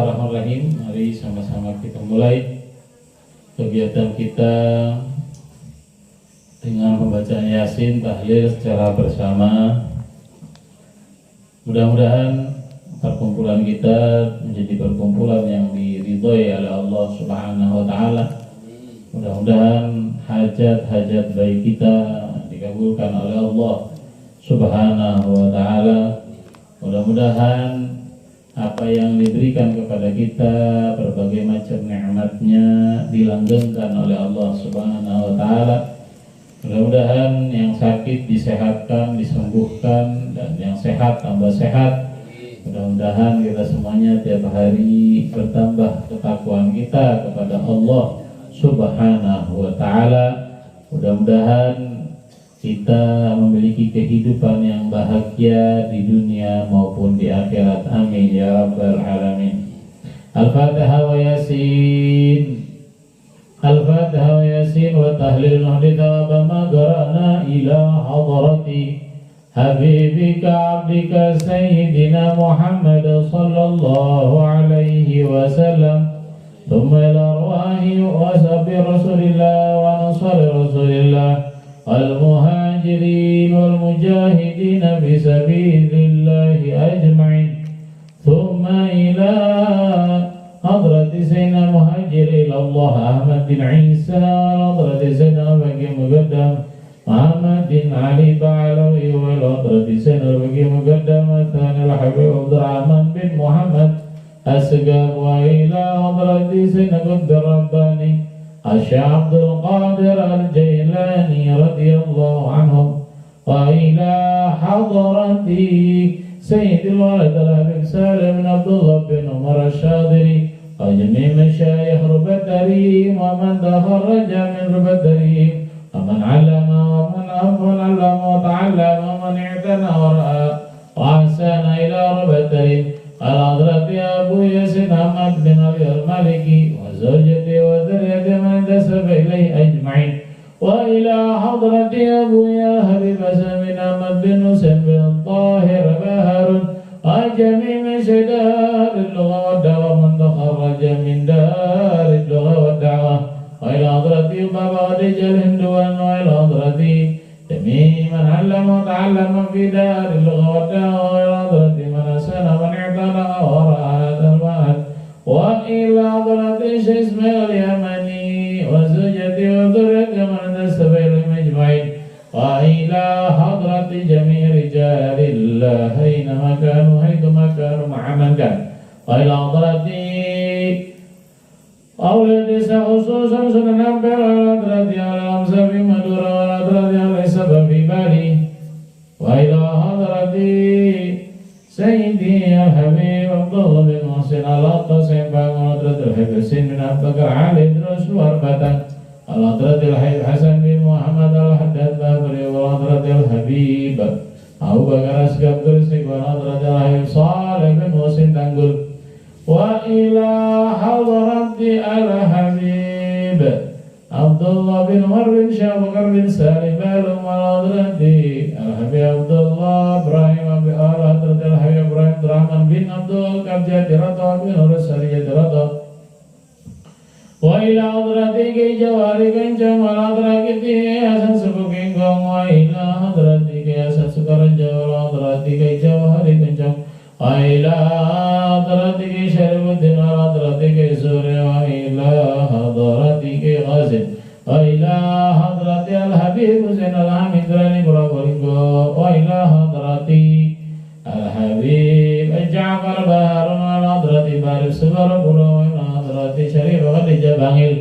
Bismillahirrahmanirrahim. Mari sama-sama kita mulai kegiatan kita dengan pembacaan Yasin tahlil secara bersama. Mudah-mudahan perkumpulan kita menjadi perkumpulan yang diridhoi oleh Allah Subhanahu wa taala. Mudah-mudahan hajat-hajat baik kita dikabulkan oleh Allah Subhanahu wa taala. Mudah-mudahan apa yang diberikan kepada kita, berbagai macam nikmatnya dilanggengkan oleh Allah Subhanahu wa taala. Mudah-mudahan yang sakit disehatkan, disembuhkan, dan yang sehat tambah sehat. Mudah-mudahan kita semuanya tiap hari bertambah ketakwaan kita kepada Allah Subhanahu wa taala. Mudah-mudahan kita memiliki kehidupan yang bahagia di dunia maupun di akhirat. Amin ya rabbal alamin. Al-Fatihah wa Yasin. Al-Fatihah wa Yasin wa tahlil nahdita wa ma qara'na ila hadrati habibika abdika sayyidina Muhammad sallallahu alaihi wasallam. Thumma ila arwahi wa sabi rasulillah wa nasari rasulillah al-muhajirin wal-mujahidin fi sabilillahi ajma'in. Thumma ila hadrati sayyidina muhajir ilallah Ahmad bin Isa, hadrati sayyidina Baqi Muqaddam Muhammad bin Ali Ba'alawi, wa hadrati sayyidina Baqi Muqaddam Thani al-Habib Abdurrahman bin Muhammad Asgab, wa ila hadrati sayyidina Qutb Rabbani Asy Abdul Qadir Al-Jailani radhiyallahu anhum, wa ila hadrati Sayyidil Walad Al-Habib Salim bin Abdullah bin Umar Asy-Syadili wa jami' masyayikh Rubatari wa man takharraja min Rubatari wa man 'allama wa man afala wa ta'allama wa man i'tana wa ra'a wa ahsana ila Rubatari al-hadrati Abu Yasin Ahmad bin Ali al-Maliki wa zawjati wa dhurriyyati man tasaba ilayhi ajma'in, wa ila hadrati Abu ya Habib Hasan bin Ahmad bin Husain bin Tahir Baharun wa jami' min shaydar al-lugha wa da'wa man takharraja min dar al-lugha wa da'wa, wa ila hadrati Baba Rijal Hinduan, wa ila hadrati jami' man 'allama wa ta'allama fi dar al-lugha wa da'wa, wa ila hadrati man asana man i'tana wa ra'a al-ma'ad, wa ila hadrati Syekh Ismail Yamani wa zawjati wa dhurriyyati man tasaba ilayhi ajma'in, wa ila hadrati jami' rijalillah aina kanu haitsu kanu ma'aman kan, wa ila hadrati awladi khususan sunan ampel, wa ila hadrati alam sabi madura, wa ila hadrati alai sababi bali, wa ila hadrati Sayyidi Al-Habib Abdullah bin Muhsin Al-Qasim Bangun, hadratil Habib Husain bin Abu Bakar Ali Idrus Warbatan, al-hadratil Habib Hasan bin Muhammad Al-Haddad Babri, wa hadratil Habib Abu Bakar Asgab Gresik, wa hadratil Habib Saleh bin Muhsin Tanggul, wa ila hadrati Al-Habib Abdullah bin Umar bin Syah Bakar bin Salim Balum, wa hadrati Al-Habib Abdullah Ibrahim al-hadrati Al-Habib Ibrahim Rahman bin Abdul Kabjati Rata bin Urus Sariyati Rata, wa ila hadrati Ki Jawari Kencang, wa hadrati Ki Hasan Suku Kinggong, wa ila hadrati Ki Hasan Sukarjo, wa hadrati Ki Jawari Kencang, wa ila hadrati Ki Syarifuddin, wa hadrati Ki Suri, wa ila hadrati Ki Ghazin, wa ila hadrati Al-Habib Husain Al-Hamid Rani Purwokerto, wa ila hadrati Al-Habib Ja'far Baharun, wa ila hadrati Barif Subarapura, wa ila hadrati Syarif Khadijah Bangil,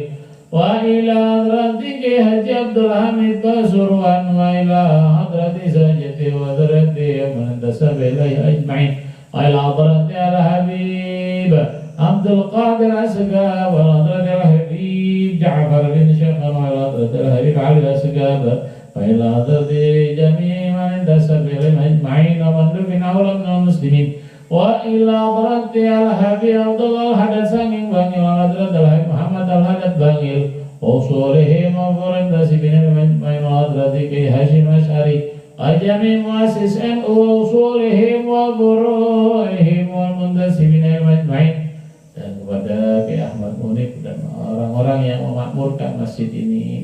wa ila hadrati Ki Haji Abdul Hamid Pasuruan, wa ila hadrati Sajati wa dhurriyyati man tasaba ilayhi ajma'in, wa ila hadrati Al-Habib Abdul Qadir Asgab, wa hadrati Al-Habib Ja'far bin Syekh, wa ila hadrati Al-Habib Ali Asgab, wa ila hadrati jami' man tasaba ilayhi ajma'in, wa man dufina awla minal muslimin, wa ila hadrati Al-Habib Abdullah Al-Haddad Sanging Bangil, wa hadrati Al-Habib Muhammad Al-Haddad Bangil, wa usulihim wa furin tasibin al-majma'in, wa hadrati Ki Hashim Asy'ari ajami muassis NU wa usulihim wa furu'ihim wal muntasibin al-majma'in, kepada Kiai Ahmad Munif dan orang-orang yang memakmurkan masjid ini.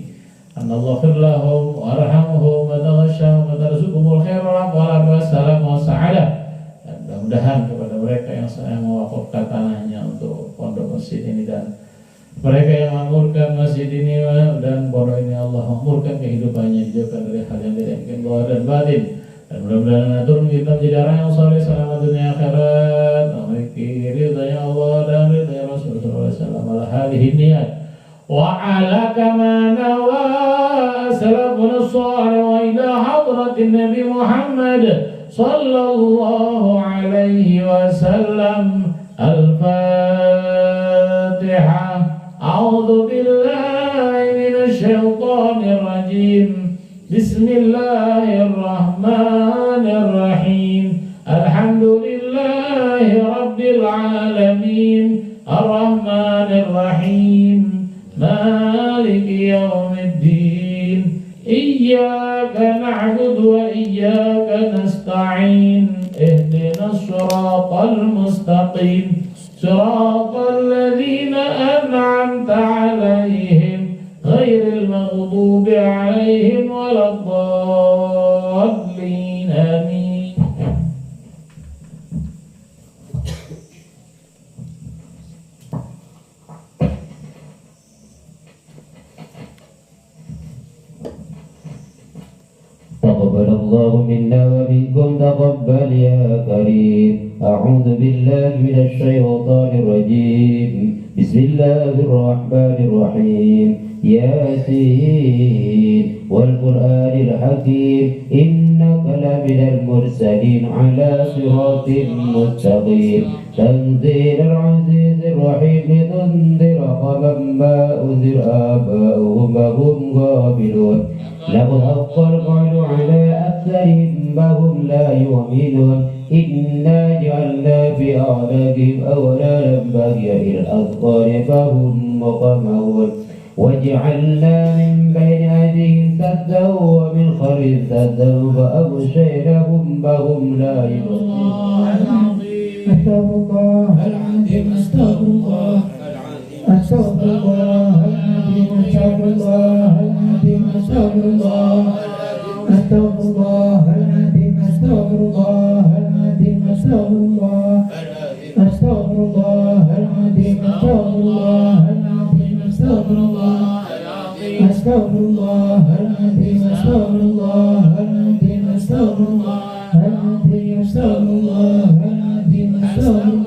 Anallahu lahum warhamhum wa taghashshahum wa tarzuqhumul khairan wa salam wa sa'adah. Dan mudah-mudahan kepada mereka yang saya mewakafkan tanahnya untuk pondok masjid ini dan mereka yang memakmurkan masjid ini dan pondok ini, Allah makmurkan kehidupannya, dijauhkan dari hal yang tidak mungkin bahwa dan batin. Dan mudah-mudahan atur kita menjadi orang yang saleh selamat dunia akhirat, memiliki ridha Allah dan ridha Rasulullah sallallahu alaihi wasallam. Hadhihi niat wa ala kama nawa salafun salih wa ila hadratin Nabi Muhammad sallallahu alaihi wasallam. Al-Fatihah. A'udzu billahi minasy syaithanir rajim. Bismillahirrahmanirrahim. Alhamdulillahi rabbil alamin. Ar-Rahmanir Rahim. Maliki yaumiddin. Iyyaka na'budu wa iyyaka nasta'in. Ihdinas siratal mustaqim. Siratal ladzina an'amta 'alaihim ghairil maghdubi 'alaihim waladdallin. Amin. تقبل الله منا ومنكم تقبل يا كريم. أعوذ بالله من الشيطان الرجيم. بسم الله الرحمن الرحيم. ياسين والقرآن الحكيم إنك لمن المرسلين على صراط مستقيم. تنزيل العزيز الرحيم لتنذر قوما ما أنذر آباؤهم وهم غافلون. لقد حق القول على أكثرهم وهم لا يؤمنون. إنا جعلنا في أعناقهم أغلالا فهي إلى الأذقان فهم مقمحون. وجعلنا من بين أيديهم سدا ومن خلفهم سدا فأغشيناهم فهم لا يبصرون. أستغفر الله العظيم. أستغفر الله أستغفر الله العظيم. أستغفر الله العظيم. أستغفر الله أستغفر الله العظيم. أستغفر الله العظيم. أستغفر الله أستغفر الله العظيم. أستغفر الله العظيم. أستغفر الله أستغفر الله العظيم. أستغفر الله العظيم. أستغفر الله العظيم. أستغفر الله العظيم. أستغفر الله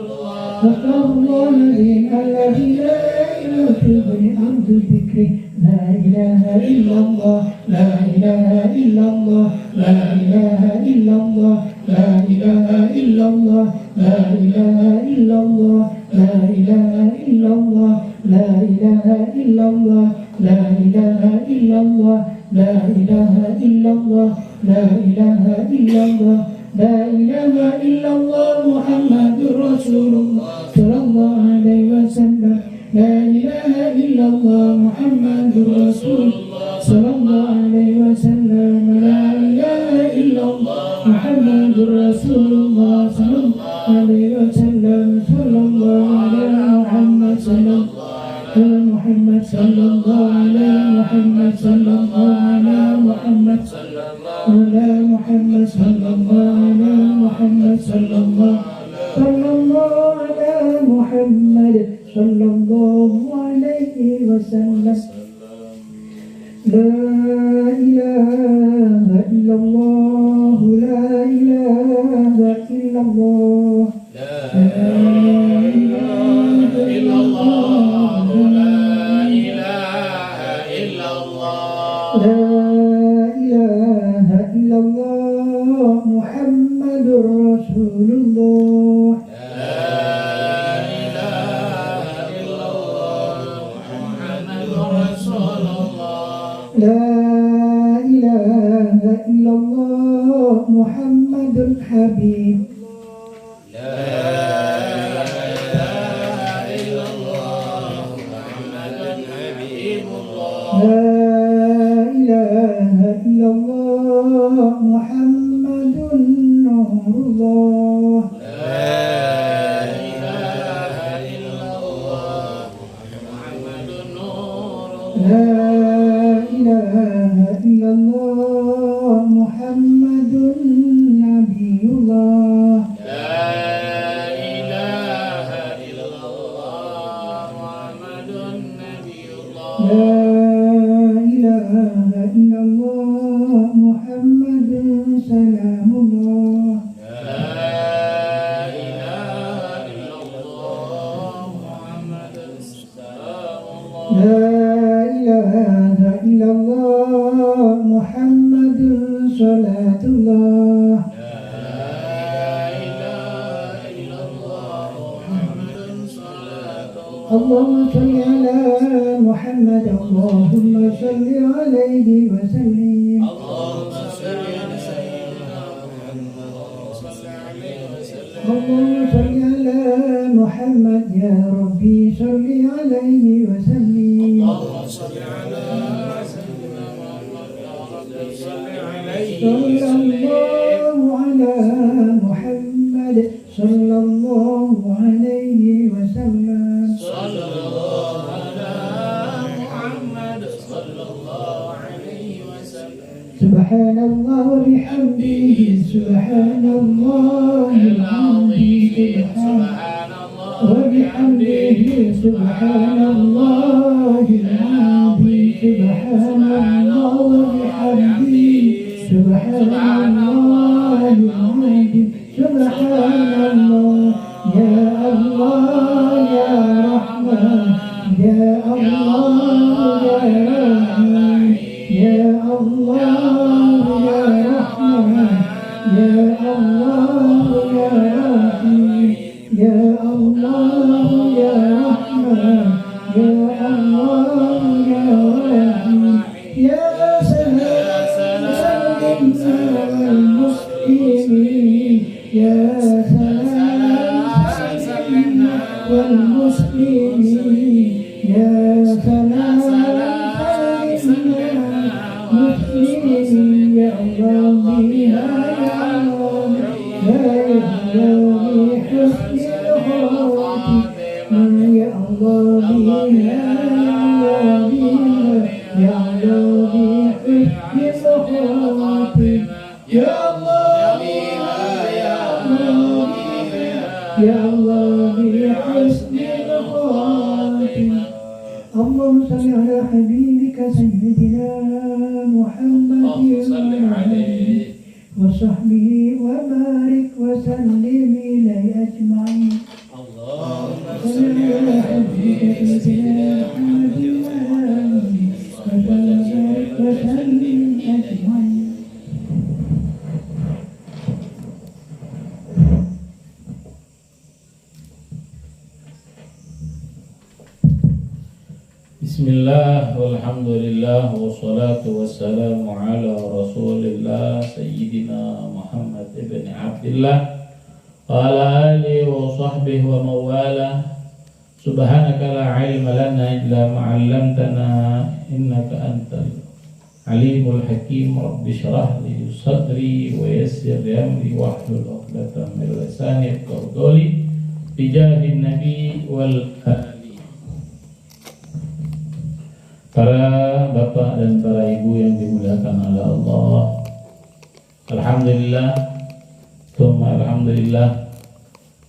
العظيم الذي لا إله إلا عبد ذكري. لا إله إلا الله. لا إله إلا الله. لا إله إلا الله. لا إله إلا الله. لا إله إلا الله. لا إله إلا الله. لا إله إلا الله. لا إله إلا الله. لا إله إلا الله. لا إله إلا الله. لا إله إلا الله محمد رسول الله صلى الله عليه وسلم. لا إله إلا الله محمد رسول الله صلى الله عليه وسلم. لا إله إلا الله محمد رسول الله صلى الله عليه وسلم. صلى الله على محمد صلى الله على محمد صلى الله على محمد صلى الله على محمد على محمد صلى الله على محمد صلى الله على محمد صلى الله عليه وسلم. لا إله إلا الله. لا إله إلا الله. لا إله إلا الله. لا إله إلا الله. لا إله إلا الله محمد رسول الله. لا إله إلا إله إلا الله محمد صلاة الله اللهم صل على محمد اللهم صل عليه وسلم اللهم صل على محمد يا ربي صل عليه وسلم صلى الله على محمد صلى الله عليه وسلم سبحان الله وبحمده سبحان الله العظيم سبحان الله وبحمده سبحان الله العظيم سبحان الله وبحمده سبحان الله العظيم سبحان الله يا الله يا رحمن يا الله يا رحمن يا الله يا رحمن يا الله يا رحيم يا الله يا رحمن يا الله يا رحيم يا سلام المسلمين يا سلام والمسلمين يا سلام المسلمين يا الله يا الله يا الله بحسن الخاتم يا الله يا الله يا الله بحسن الخاتم يا الله يا الله بحسن الخاتم اللهم صل على حبيبك سيدنا محمد وصحبه وبارك وسلم إليه أجمعين اللهم صل على حبيبك سيدنا محمد وبارك وسلم أجمعين. Bismillah, walhamdulillah, wassalatu wassalamu ala rasulillah Sayyidina Muhammad ibn Abdillah wa ala alihi wa sahbihi wa mawala. Subhanaka la ilma lana illa ma'allamtana innaka antal alimul hakim. Rabbi syrah li sadri wa yassir li amri wahlul 'uqdatam min lisani yafqahu qawli bi jahin nabi wal Para bapak dan para ibu yang dimuliakan oleh Allah, alhamdulillah, alhamdulillah,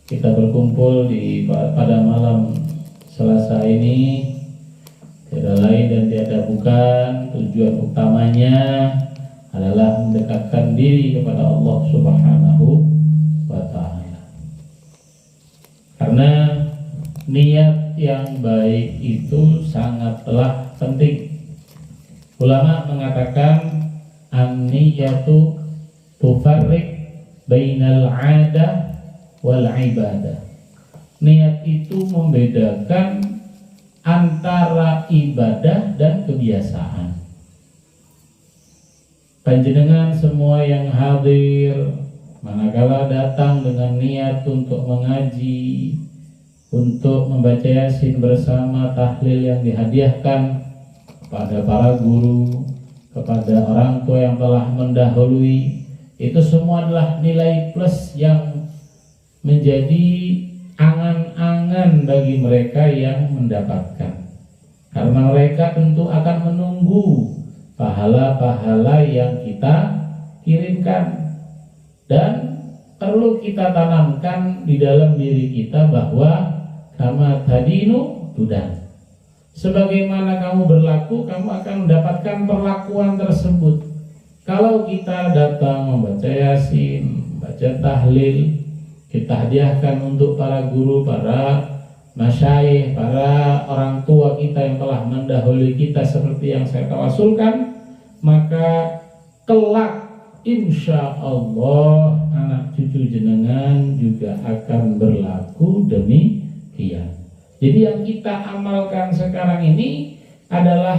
kita berkumpul pada malam Selasa ini tiada lain dan tiada bukan tujuan utamanya adalah mendekatkan diri kepada Allah Subhanahu wa Ta'ala. Karena niat yang baik itu sangatlah penting. Ulama mengatakan an-niyatu tufarriq bainal 'adah wal 'ibadah. Niat itu membedakan antara ibadah dan kebiasaan. Panjenengan semua yang hadir, manakala datang dengan niat untuk mengaji, untuk membaca Yasin bersama, tahlil yang dihadiahkan kepada para guru, kepada orang tua yang telah mendahului, itu semua adalah nilai plus yang menjadi angan-angan bagi mereka yang mendapatkan. Karena mereka tentu akan menunggu pahala-pahala yang kita kirimkan. Dan perlu kita tanamkan di dalam diri kita bahwa kama tadinu tudan. Sebagaimana kamu berlaku, kamu akan mendapatkan perlakuan tersebut. Kalau kita datang membaca Yasin, membaca tahlil, kita hadiahkan untuk para guru, para masyayikh, para orang tua kita yang telah mendahului kita seperti yang saya tawasulkan, maka kelak insya Allah anak cucu jenengan juga akan berlaku demikian. Jadi yang kita amalkan sekarang ini adalah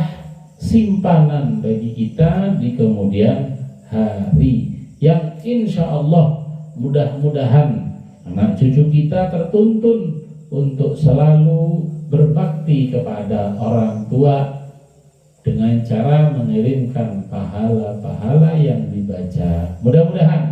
simpanan bagi kita di kemudian hari, yang insya Allah mudah-mudahan anak cucu kita tertuntun untuk selalu berbakti kepada orang tua dengan cara mengirimkan pahala-pahala yang dibaca. Mudah-mudahan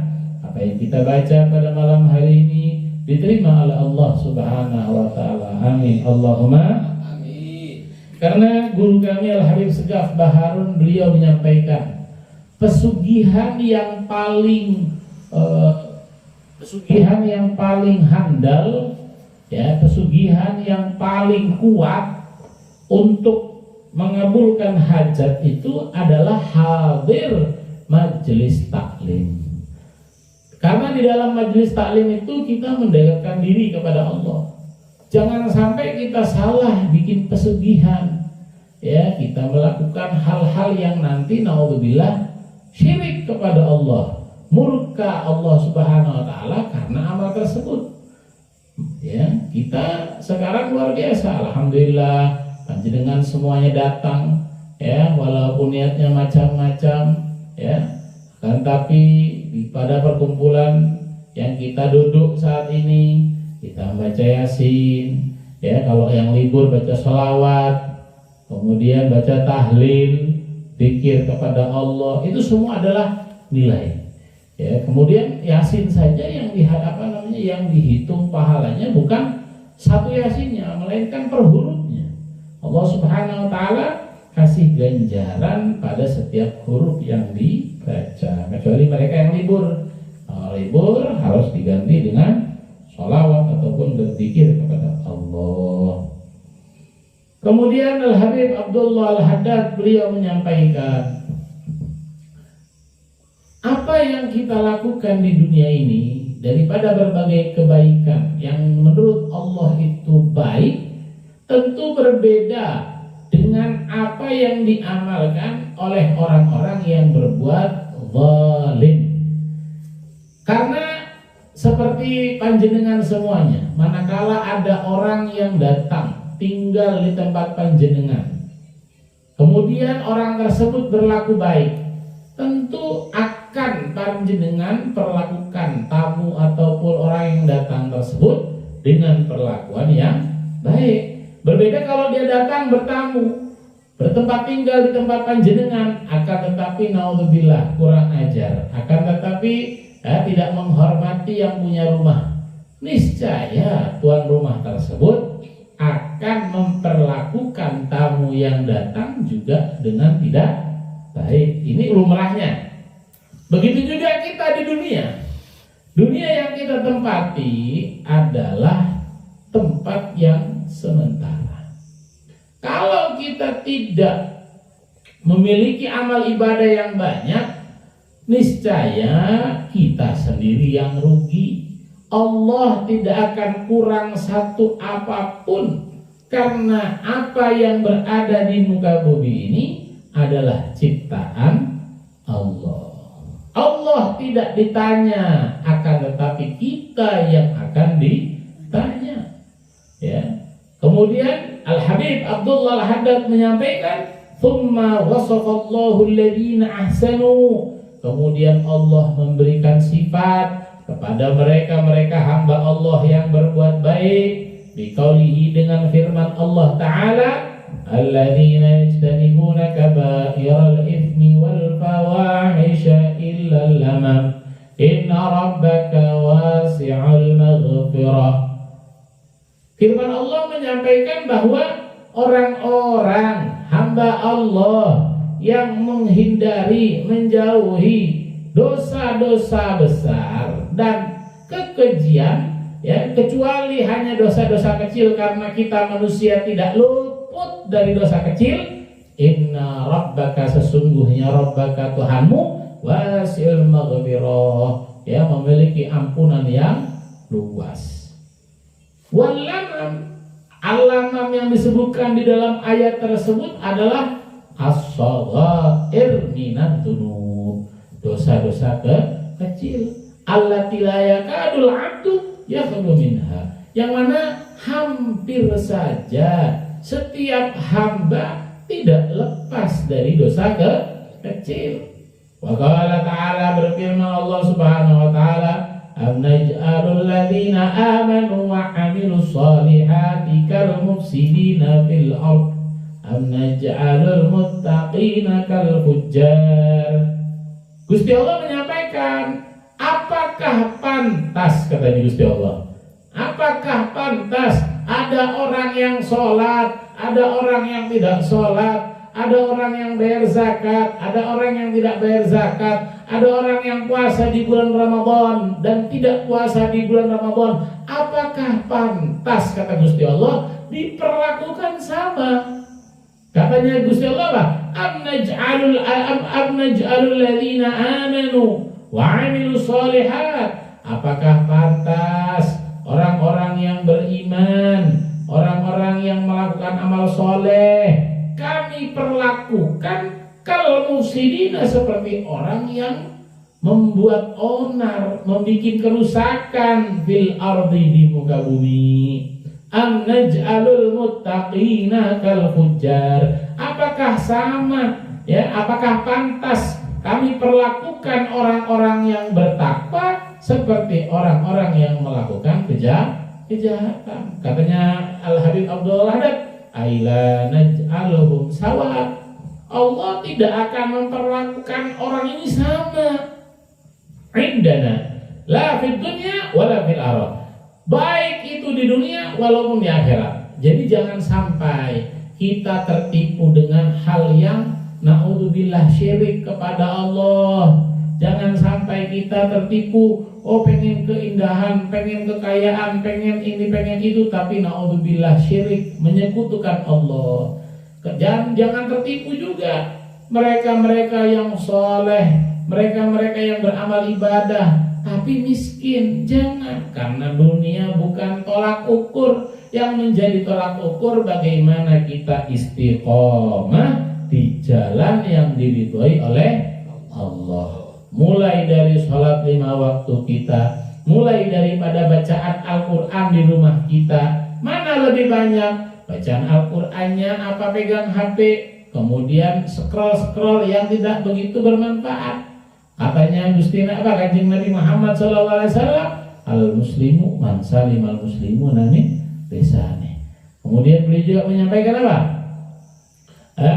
apa yang kita baca pada malam hari ini diterima oleh Allah Subhanahu wa taala. Amin. Allahumma amin. Karena guru kami Al-Habib Segaf Baharun, beliau menyampaikan pesugihan yang paling handal, ya, pesugihan yang paling kuat untuk mengabulkan hajat itu adalah hadir majelis taklim. Karena di dalam majelis taklim itu kita mendekatkan diri kepada Allah. Jangan sampai kita salah bikin pesugihan, ya, kita melakukan hal-hal yang nanti naudzubillah syirik kepada Allah, murka Allah Subhanahu wa taala karena amal tersebut. Ya, kita sekarang luar biasa, alhamdulillah, panjenengan semuanya datang, ya, walaupun niatnya macam-macam, ya, kan, tapi pada perkumpulan yang kita duduk saat ini, kita baca Yasin, ya, kalau yang libur baca sholawat, kemudian baca tahlil, zikir kepada Allah, itu semua adalah nilai. Ya, kemudian Yasin saja yang yang dihitung pahalanya bukan satu Yasinnya, melainkan per hurufnya. Allah Subhanahu wa taala kasih ganjaran pada setiap huruf yang dibaca, kecuali mereka yang libur. Libur harus diganti dengan sholawat ataupun berzikir kepada Allah. Kemudian Al-Habib Abdullah Al-Haddad, beliau menyampaikan, apa yang kita lakukan di dunia ini daripada berbagai kebaikan yang menurut Allah itu baik, tentu berbeda dengan apa yang diamalkan oleh orang-orang yang berbuat zalim. Karena seperti panjenengan semuanya, manakala ada orang yang datang tinggal di tempat panjenengan, kemudian orang tersebut berlaku baik, tentu akan panjenengan perlakukan tamu ataupun orang yang datang tersebut dengan perlakuan yang baik. Berbeda kalau dia datang bertamu, bertempat tinggal di tempat panjenengan, akan tetapi naudzubillah kurang ajar, akan tetapi tidak menghormati yang punya rumah, niscaya tuan rumah tersebut akan memperlakukan tamu yang datang juga dengan tidak baik. Ini lumrahnya. Begitu juga kita di dunia. Dunia yang kita tempati adalah tempat yang sementara. Kalau kita tidak memiliki amal ibadah yang banyak, niscaya kita sendiri yang rugi. Allah tidak akan kurang satu apapun, karena apa yang berada di muka bumi ini adalah ciptaan Allah. Allah tidak ditanya, akan tetapi kita yang akan ditanya. Ya. Kemudian Al-Habib Abdullah Al-Haddad menyampaikan, "Tsumma wasafallahu alladziina ahsanu." Kemudian Allah memberikan sifat kepada mereka hamba Allah yang berbuat baik, biqaulihi, dengan firman Allah Ta'ala, alladzina yajtanibuna kaba'iral itsmi wal fawahisha illa lamam inna rabbaka wasi'ul maghfirah. Firman Allah menyampaikan bahwa orang-orang hamba Allah yang menghindari, menjauhi dosa-dosa besar dan kekejian, ya, kecuali hanya dosa-dosa kecil, karena kita manusia tidak luput dari dosa kecil. Inna rabbaka, sesungguhnya rabbaka Tuhanmu, wasi'ul maghfirah, ya, memiliki ampunan yang luas. Walamam, Al-lam yang disebutkan di dalam ayat tersebut adalah as-saghair minad dzunub, dosa-dosa kecil. Allati la yakadul 'abdu yakhlu minha, yang mana hampir saja setiap hamba tidak lepas dari dosa kecil. Wa qala ta'ala, berfirman Allah Subhanahu wa taala, am naj'alul ladzina amanu wa 'amilus shalihati kal mufsidina fil ard am naj'alul muttaqina kal fujjar. Gusti Allah menyampaikan, apakah pantas, katanya Gusti Allah, apakah pantas ada orang yang sholat, ada orang yang tidak sholat, ada orang yang bayar zakat, ada orang yang tidak bayar zakat, ada orang yang puasa di bulan Ramadan dan tidak puasa di bulan Ramadan. Apakah pantas, kata Gusti Allah, diperlakukan sama? Katanya Gusti Allah apa? Am naj'alul ladzina amanu wa 'amilus shalihat. Apakah pantas orang-orang yang beriman, orang-orang yang melakukan amal soleh, kami perlakukan kal mufsidina, seperti orang yang membuat onar, membuat kerusakan fil ardi, di muka bumi. Am naj'alul muttaqina kal fujjar. Apakah sama, ya, apakah pantas kami perlakukan orang-orang yang bertakwa seperti orang-orang yang melakukan kejahatan? Katanya Al-Habib Abdul Haddad, aila naj'aluhum sawa. Allah tidak akan memperlakukan orang ini sama. Indana la fid dunya wala fil akhirah, baik itu di dunia walaupun di akhirat. Jadi jangan sampai kita tertipu dengan hal yang naudzubillah syirik kepada Allah. Jangan sampai kita tertipu, oh pengen keindahan, pengen kekayaan, pengen ini, pengen itu, tapi naudzubillah syirik, menyekutukan Allah. Jangan tertipu juga mereka-mereka yang soleh, mereka-mereka yang beramal ibadah tapi miskin. Jangan, karena dunia bukan tolak ukur. Yang menjadi tolak ukur bagaimana kita istiqomah di jalan yang diridhoi oleh Allah. Mulai dari sholat 5 waktu kita, mulai daripada bacaan Al-Quran di rumah kita, mana lebih banyak bacaan Al-Qurannya apa pegang HP, kemudian scroll yang tidak begitu bermanfaat. Katanya Gusti apa, Kanjeng Nabi Muhammad SAW, al-muslimu man salimal muslimuna min lisanihi. Kemudian beliau juga menyampaikan apa?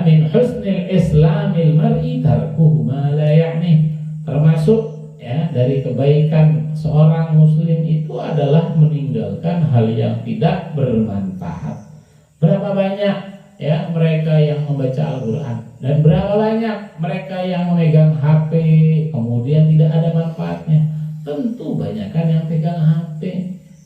Min husnil islamil mar'i tarkuhu ma la ya'ni. Termasuk, ya, dari kebaikan seorang muslim itu adalah meninggalkan hal yang tidak bermanfaat. Berapa banyak, ya, mereka yang membaca Al-Quran, dan berapa banyak mereka yang memegang HP kemudian tidak ada manfaatnya. Tentu banyakkan yang pegang HP,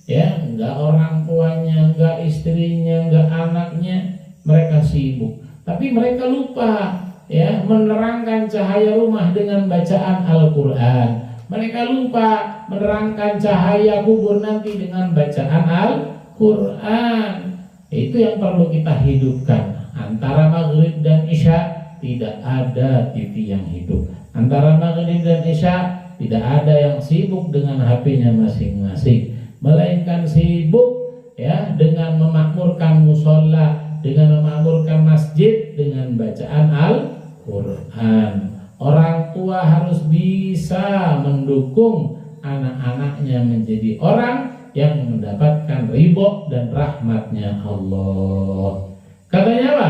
ya, enggak orang tuanya, enggak istrinya, enggak anaknya, mereka sibuk, tapi mereka lupa, ya, menerangkan cahaya rumah dengan bacaan Al-Quran. Mereka lupa menerangkan cahaya kubur nanti dengan bacaan Al-Quran. Itu yang perlu kita hidupkan. Antara maghrib dan isya tidak ada TV yang hidup. Antara maghrib dan isya tidak ada yang sibuk dengan HP-nya masing-masing, melainkan sibuk, ya, dengan memakmurkan musola, dengan memakmurkan masjid dengan bacaan Al-Quran. Orang tua harus bisa mendukung anak-anaknya menjadi orang yang mendapatkan ridho dan rahmatnya Allah. Katanya apa?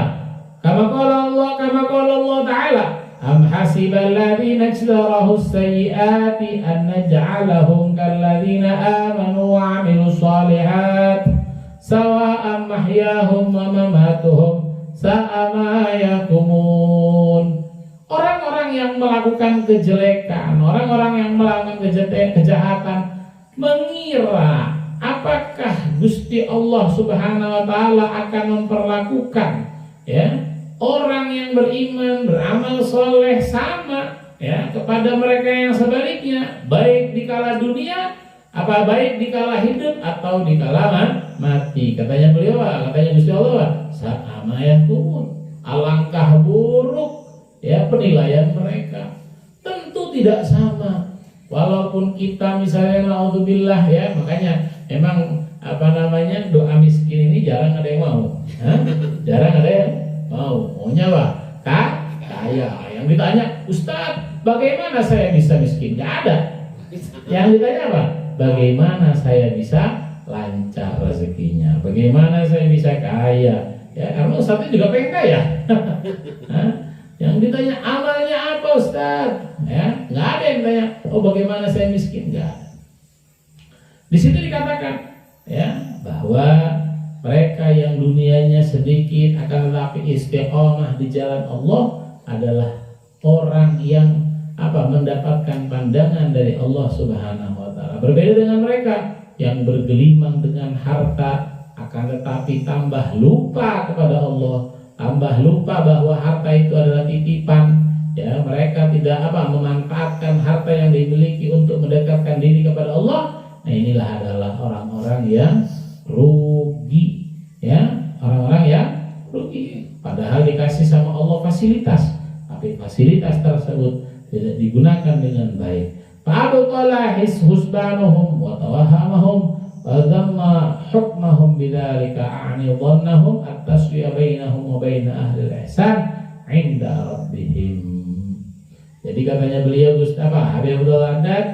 Kama qala Allah Ta'ala, am hasibal ladzina ijtarahu sayyiati an naj'alahum kal ladzina amanu wa 'amilus shalihat sawa'an mahyahum wa mamatuhum sa'a ma yahkumun. Orang-orang yang melakukan kejelekan, orang-orang yang melakukan kejahatan mengira apakah Gusti Allah Subhanahu wa taala akan memperlakukan, ya, orang yang beriman, beramal soleh sama, ya, kepada mereka yang sebaliknya, baik di kala dunia Apa baik dikala hidup atau dikala mati? Katanya beliau, katanya Gusti Allah, sama ya kumun. Alangkah buruk ya penilaian mereka. Tentu tidak sama. Walaupun kita misalnya naudzubillah ya, makanya emang doa miskin ini jarang ada yang mau. Jarang ada yang mau. Maunya apa? Kaya. Yang ditanya, Ustadz, bagaimana saya bisa miskin? Gak ada. Yang ditanya apa? Bagaimana saya bisa lancar rezekinya? Bagaimana saya bisa kaya? Ya, karena Ustadznya juga pengen kaya. Yang ditanya amalnya apa Ustadz? Ya, nggak ada yang tanya, oh bagaimana saya miskin? Nggak ada. Di situ dikatakan ya bahwa mereka yang dunianya sedikit akan tetapi istiqomah di jalan Allah adalah orang yang mendapatkan pandangan dari Allah Subhanahu wa taala. Berbeda dengan mereka yang bergelimang dengan harta akan tetapi tambah lupa kepada Allah, tambah lupa bahwa harta itu adalah titipan. Ya, mereka tidak memanfaatkan harta yang dimiliki untuk mendekatkan diri kepada Allah. Nah, inilah adalah orang-orang yang rugi. Ya, orang-orang yang rugi. Padahal dikasih sama Allah fasilitas, tapi fasilitas tersebut tidak digunakan dengan baik. Fa'abtala husbanuhum wa tawahamahum wa dhamma hukmahum bidzalika a'ni dhannahum at-taswiya bainahum wa bain ahli al-ihsan 'inda rabbihim. Jadi katanya beliau Habib Abdul Haddad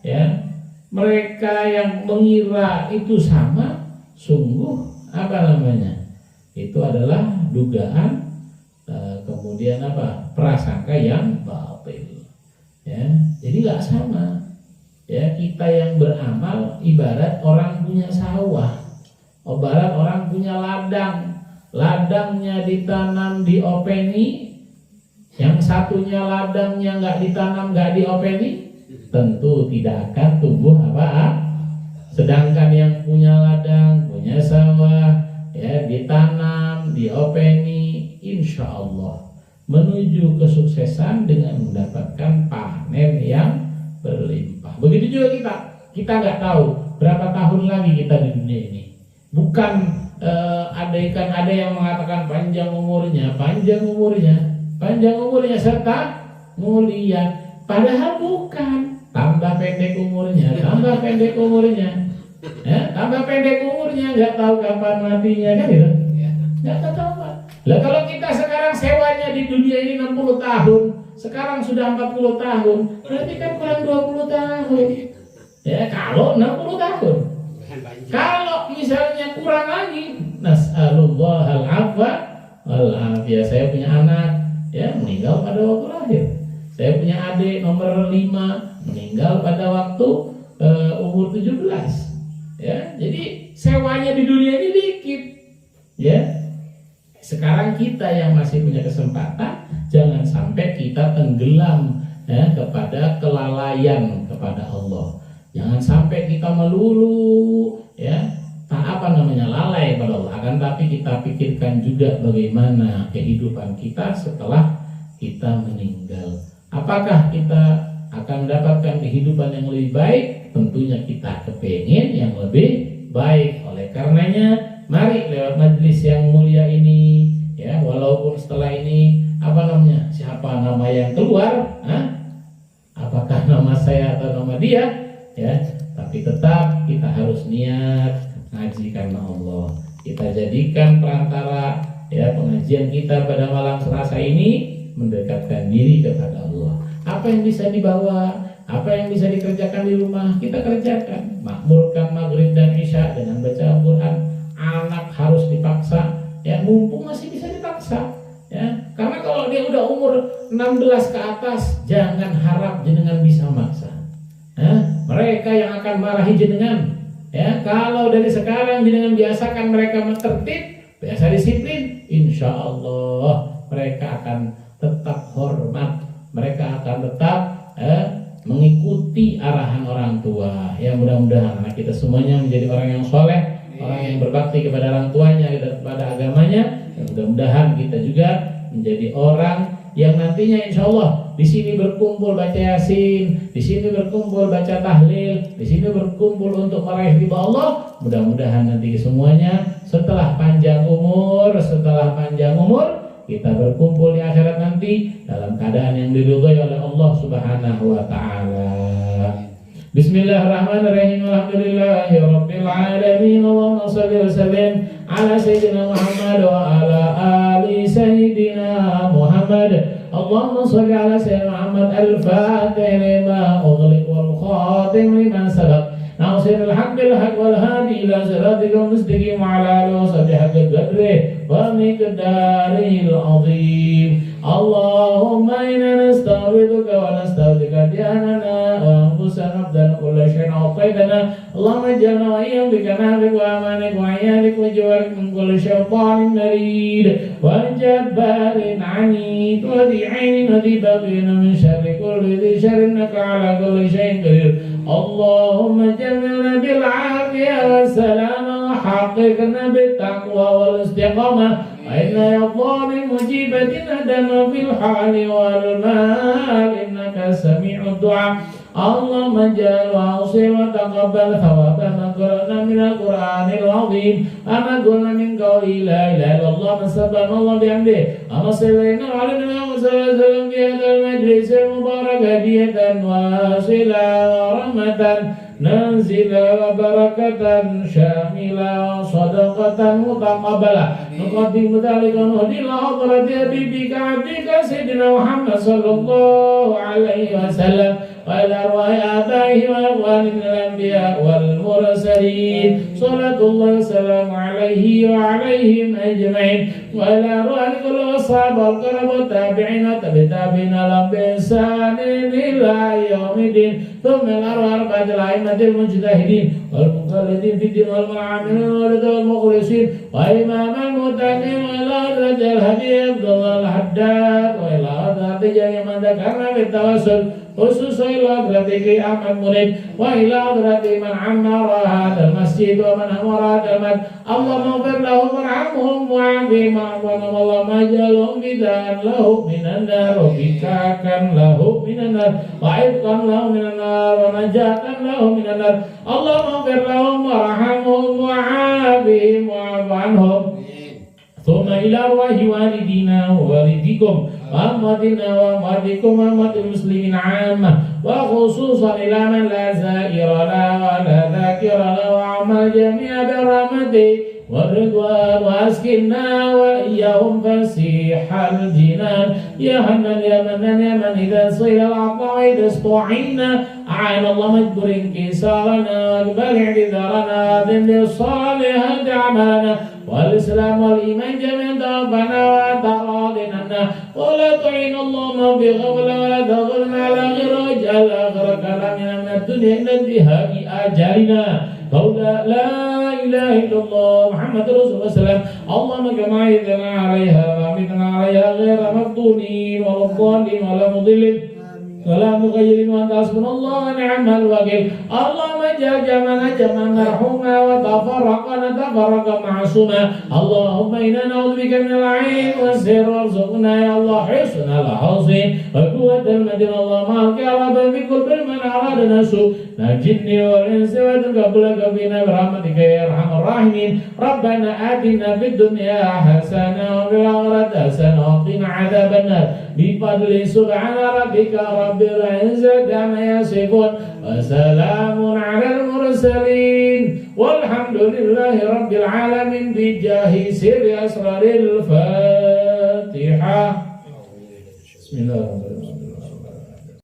ya, mereka yang mengira itu sama sungguh itu adalah dugaan kemudian prasangka yang batil. Ya, jadi nggak sama. Ya, kita yang beramal ibarat orang punya sawah, ibarat orang punya ladang. Ladangnya ditanam diopeni, yang satunya ladangnya nggak ditanam nggak diopeni, tentu tidak akan tumbuh Sedangkan yang punya ladang, punya sawah, ya ditanam, diopeni, insya Allah menuju kesuksesan dengan mendapatkan panen yang berlimpah. Begitu juga kita nggak tahu berapa tahun lagi kita di dunia ini. Bukan ada yang mengatakan panjang umurnya serta mulia. Padahal bukan. Tambah pendek umurnya. Ya, tambah pendek umurnya, nggak tahu kapan matinya kan gitu. Nggak tahu. Lah kalau kita sekarang sewanya di dunia ini 60 tahun, sekarang sudah 40 tahun, berarti kan kurang 20 tahun. Ya, kalau 60 tahun. Kalau misalnya kurang lagi, nas'alullahal afwa wal afiyah. Saya punya anak ya meninggal pada waktu lahir. Saya punya adik nomor 5 meninggal pada waktu umur 17. Ya, jadi sewanya di dunia ini dikit. Ya. Sekarang kita yang masih punya kesempatan, jangan sampai kita tenggelam ya kepada kelalaian kepada Allah. Jangan sampai kita melulu ya lalai pada Allah. Akan tapi kita pikirkan juga bagaimana kehidupan kita setelah kita meninggal. Apakah kita akan mendapatkan kehidupan yang lebih baik? Tentunya kita kepingin yang lebih baik. Oleh karenanya, mari lewat majelis yang mulia ini, ya, walaupun setelah ini siapa nama yang keluar, apakah nama saya atau nama dia, ya, tapi tetap kita harus niat ngaji karena Allah. Kita jadikan perantara ya pengajian kita pada malam Selasa ini mendekatkan diri kepada Allah. Apa yang bisa dibawa, apa yang bisa dikerjakan di rumah, kita kerjakan. Makmurkan maghrib dan isya dengan baca Al-Quran. Anak harus dipaksa, ya mumpung masih bisa dipaksa. Ya, karena kalau dia udah umur 16 ke atas, jangan harap jenengan bisa maksa. Mereka yang akan marahi jenengan. Ya, kalau dari sekarang jenengan biasakan mereka tertib, biasa disiplin, insya Allah mereka akan tetap hormat, mereka akan tetap mengikuti arahan orang tua. Ya, mudah-mudahan anak kita semuanya menjadi orang yang soleh, orang yang berbakti kepada orang tuanya dan kepada agamanya. Dan mudah-mudahan kita juga menjadi orang yang nantinya insya Allah di sini berkumpul baca Yasin, di sini berkumpul baca tahlil, di sini berkumpul untuk meraih ridha Allah. Mudah-mudahan nanti semuanya setelah panjang umur kita berkumpul di akhirat nanti dalam keadaan yang diridhai oleh Allah Subhanahu wa taala. Bismillahirrahmanirrahim. Alhamdulillahi rabbil alamin. Allahumma shalli wa sallim ala sayyidina Muhammad wa ala ali sayyidina Muhammad. Allahumma shalli ala sayyidina Muhammad al-fatih lima ughliq wal khatim lima sabaq. ناصر الحق بالحق والهادي إلى صراطك المستقيم وعلى آله وصحبه حق قدره ومقداره العظيم. اللهم إنا نستعوذك ونستودعك دياننا وأنفسنا نبذل كل شيء أعطيتنا. اللهم اجعلنا وإياهم بكمالك وأمانك وعيالك وجوارك من كل شيطان مريد وجبار عنيد وذي عين وذي بغي من شر كل ذي شر إنك على كل شيء قدير. اللهم جملنا بالعافية والسلامة وحققنا بالتقوى والاستقامة وإن يا الظالم مجيبة ندم في الحال والمال إنك سميع الدعاء. اللهم اجعل واوصي وتقبل ثواب ما قرأنا من القرآن العظيم وما قلنا من قول لا إله إلا الله سبحان الله بحمده. اللهم صل على النبي صلى الله عليه وسلم في هذا المجلس المبارك هدية واصلة ورحمة نازلة وبركة شاملة وصدقة متقبلة. نقدم ذلك ونهدي إلى حضرة حبيبك عبدك سيدنا محمد صلى الله عليه وسلم وإلى أرواح آبائه وإخوانه من الأنبياء والمرسلين صلاة الله وسلام عليه وعليهم أجمعين وإلى أرواح كل أصحاب الكرام والتابعين والتابعين لهم بإحسان إلى يوم الدين. ثم الأرواح أربعة الأئمة المجتهدين والمقلدين في الدين والعاملين والمخلصين وإمام المتقين وإلى حضرة الهدي عبد الله الحداد وإلى حضرة جميع من ذكرنا بالتوسل خصوصا إلى حضرة أحمد مريد وإلى حضرة من عمر هذا المسجد ومن أمر هذا المسجد. اللهم اغفر لهم وارحمهم وعافهم واعفهم. اللهم اجعلهم فداء له من النار وفكاكا له من النار وعتقا له من النار ونجاة له من النار. اللهم اغفر لهم وارحمهم وعافهم واعف عنهم. ثم إلى أرواح والدينا ووالديكم وأمواتنا وأمواتكم وأموات المسلمين عامة وخصوصا إلى من لا زائر له ولا ذاكر له وعمل الجميع برحمته والرضوان وأسكننا وإياهم فسيح الجنان. يا حنان يا منان يا من إذا صير العطاء إذا استعنا أعان الله مجبر انكسارنا واقبل اعتذارنا ذنب الصالحات أعمالنا والإسلام والإيمان جميعا توفنا وأنت راض عنا ولا تعين اللهم بغفلة ولا تغفرنا على غير واجعل آخر كلامنا من الدنيا إلى انتهاء أجلنا قولا لا إله إلا الله محمد رسول الله صلى الله عليه وسلم. اللهم كما أعيذنا عليها وأمتنا عليها غير مفتونين ولا ضالين ولا مضلين ولا مغيرين وأنت حسبنا الله ونعم الوكيل. اللهم اجعل جمعنا جمعا مرحوما وتفرقنا تفرقا معصوما. اللهم إنا نعوذ بك من العين والسر وارزقنا يا الله حسن الحصين وقوة المدين. اللهم ألقي ربا في قلب من أرادنا سوء الجن والإنس وتقبلك فينا برحمتك يا أرحم الراحمين. ربنا آتنا في الدنيا حسنة وفي الآخرة حسنة وقنا عذاب النار بفضل سبحان ربك رب العزة عما يصفون وسلام على المرسلين والحمد لله رب العالمين بجاه سر أسرار الفاتحة. بسم الله الرحمن الرحيم.